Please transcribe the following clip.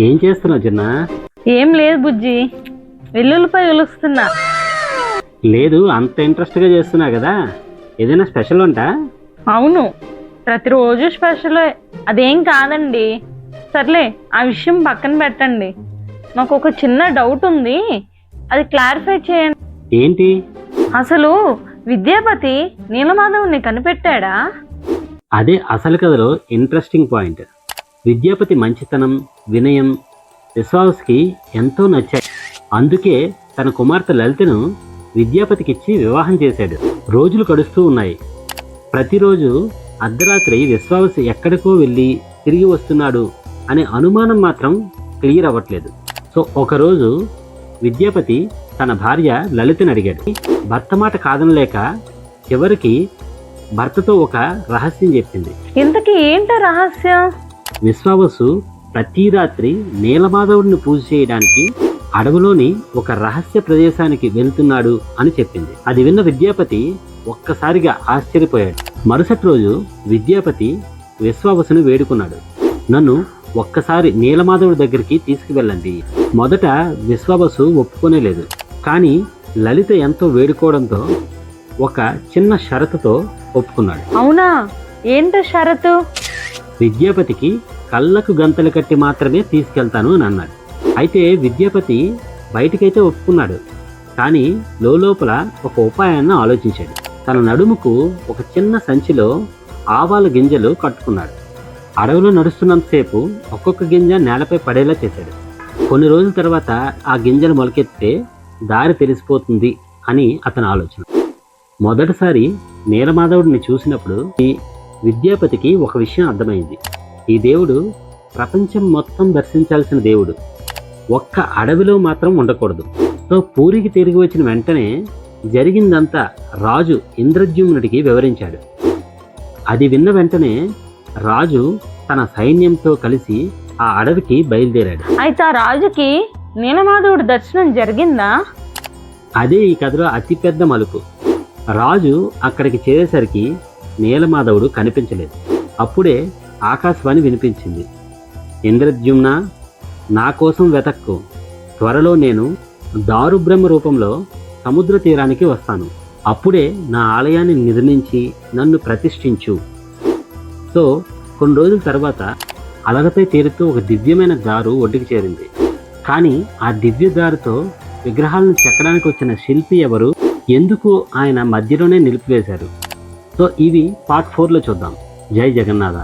ఏం చేస్తున్నావు చిన్న? ఏం లేదు బుజ్జి, వెల్లుల్లిపై ఒలుస్తున్నా. లేదు, అంత ఇంట్రెస్ట్గా చేస్తున్నా కదా, ఏదైనా స్పెషల్ ఉంటా? అవును, ప్రతిరోజు స్పెషలే. అదేం కాదండి. సర్లే, ఆ విషయం పక్కన పెట్టండి. నాకు ఒక చిన్న డౌట్ ఉంది, అది క్లారిఫై చేయండి. ఏంటి? అసలు విద్యాపతి నీలమాధవుని కనిపెట్టాడా? అదే అసలు కథలో ఇంట్రెస్టింగ్ పాయింట్. విద్యాపతి మంచితనం, వినయం విశ్వాస్కి ఎంతో నచ్చాయి. అందుకే తన కుమార్తె లలితను విద్యాపతికిచ్చి వివాహం చేశాడు. రోజులు గడుస్తూ ఉన్నాయి. ప్రతిరోజు అర్ధరాత్రి విశ్వాస్ ఎక్కడికో వెళ్ళి తిరిగి వస్తున్నాడు అనే అనుమానం మాత్రం క్లియర్ అవ్వట్లేదు. సో ఒకరోజు విద్యాపతి తన భార్య లలితని అడిగాడు. భర్త మాట కాదనలేక చివరికి భర్తతో ఒక రహస్యం చెప్పింది. ఇంతకీ ఏంటో రహస్యం? విశ్వావసు ప్రతి రాత్రి నీలమాధవుడిని పూజ చేయడానికి అడవిలోని ఒక రహస్య ప్రదేశానికి వెళ్తున్నాడు అని చెప్పింది. అది విన్న విద్యాపతి ఒక్కసారిగా ఆశ్చర్యపోయాడు. మరుసటి రోజు విద్యాపతి విశ్వావసును వేడుకున్నాడు, నన్ను ఒక్కసారి నీలమాధవుడి దగ్గరికి తీసుకువెళ్ళండి. మొదట విశ్వావసు ఒప్పుకోనేలేదు. కానీ లలిత ఎంతో వేడుకోవడంతో ఒక చిన్న షరతుతో ఒప్పుకున్నాడు. అవునా? ఏంటో షరతు? విద్యాపతికి కళ్ళకు గంతలు కట్టి మాత్రమే తీసుకెళ్తాను అని అన్నాడు. అయితే విద్యాపతి బయటికైతే ఒప్పుకున్నాడు, కానీ లోపల ఒక ఉపాయాన్ని ఆలోచించాడు. తన నడుముకు ఒక చిన్న సంచిలో ఆవాల గింజలు కట్టుకున్నాడు. అడవిలో నడుస్తున్నంతసేపు ఒక్కొక్క గింజ నేలపై పడేలా చేశాడు. కొన్ని రోజుల తర్వాత ఆ గింజలు మొలకెత్తితే దారి తెలిసిపోతుంది అని అతని ఆలోచన. మొదటిసారి నీలమాధవుడిని చూసినప్పుడు ఈ విద్యాపతికి ఒక విషయం అర్థమైంది. ఈ దేవుడు ప్రపంచం మొత్తం దర్శించాల్సిన దేవుడు, ఒక్క అడవిలో మాత్రం ఉండకూడదు. సో పూరికి తిరిగి వచ్చిన వెంటనే జరిగిందంతా రాజు ఇంద్రద్యుమ్నుడికి వివరించాడు. అది విన్న వెంటనే రాజు తన సైన్యంతో కలిసి ఆ అడవికి బయలుదేరాడు. అయితే ఆ రాజుకి నీలమాధవుడి దర్శనం జరిగిందా? అదే ఈ కథలో అతిపెద్ద మలుపు. రాజు అక్కడికి చేరేసరికి నీలమాధవుడు కనిపించలేదు. అప్పుడే ఆకాశవాణి వినిపించింది. ఇంద్రద్యుమ్న, నా కోసం వెతక్కు. త్వరలో నేను దారుబ్రహ్మ రూపంలో సముద్ర తీరానికి వస్తాను. అప్పుడే నా ఆలయాన్ని నిర్మించి నన్ను ప్రతిష్ఠించు. సో కొన్ని రోజుల తర్వాత అలలపై తేరుతూ ఒక దివ్యమైన దారు ఒడ్డుకి చేరింది. కానీ ఆ దివ్య దారితో విగ్రహాలను చెక్కడానికి వచ్చిన శిల్పి ఎవరు, ఎందుకు ఆయన మధ్యలోనే నిలిపివేశారు? సో ఇవి పార్ట్ 4లో చూద్దాం. జై జగన్నాథ.